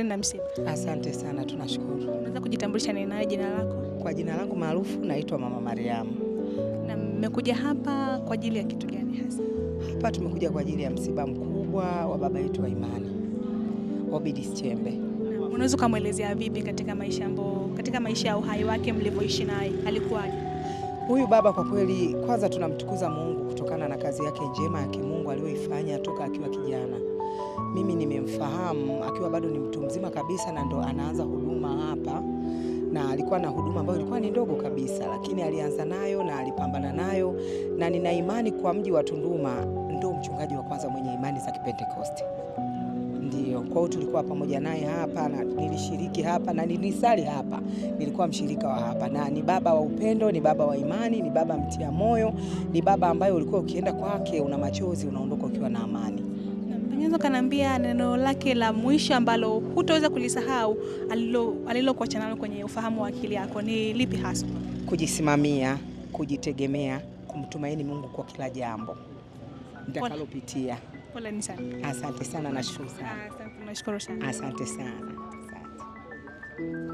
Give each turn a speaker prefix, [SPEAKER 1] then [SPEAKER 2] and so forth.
[SPEAKER 1] Na msiba.
[SPEAKER 2] Asante sana, tunashukuru.
[SPEAKER 1] Unaweza kujitambulisha ni nani, jina lako?
[SPEAKER 2] Kwa jina langu maarufu naitwa Mama Mariamu.
[SPEAKER 1] Na mmekuja hapa kwa ajili ya kitu gani hasa?
[SPEAKER 2] Hapa tumekuja kwa ajili ya msiba mkubwa wa baba yetu wa imani, Obedi Chembe.
[SPEAKER 1] Unaweza kumwelezea vipi katika maisha ya uhai wake mlivyoishi naye? Alikuwaje?
[SPEAKER 2] Huyu baba kwa kweli, kwanza tunamtukuza Mungu kutokana na kazi yake njema ya kimungu aliyoifanya toka akiwa kijana. Mimi nimemfahamu akiwa bado ni mtu mzima kabisa, na ndo anaanza huduma hapa, na alikuwa na huduma ambayo ilikuwa ni ndogo kabisa, lakini alianza nayo na alipambana nayo, na nina imani kwa mji wa Tunduma ndo mchungaji wa kwanza mwenye imani za Kipentekoste. Ndio, kwa hiyo tulikuwa pamoja naye hapa na nilishiriki hapa na nilisali hapa. Nilikuwa mshirika wa hapa, na ni baba wa upendo, ni baba wa imani, ni baba mtia moyo, ni baba ambaye ulikuwa ukienda kwake una machozi unaondoka ukiwa na amani.
[SPEAKER 1] Unaweza kaniambia neno lake la mwisho ambalo hutaweza kulisahau alilokuacha nalo kwenye ufahamu wa akili yako ni lipi hasa?
[SPEAKER 2] Kujisimamia, kujitegemea, kumtumaini Mungu kwa kila jambo nitakalopitia.
[SPEAKER 1] Pole sana.
[SPEAKER 2] Asante sana, nashukuru sana.
[SPEAKER 1] Asante, nashukuru sana.
[SPEAKER 2] Asante sana. Asante.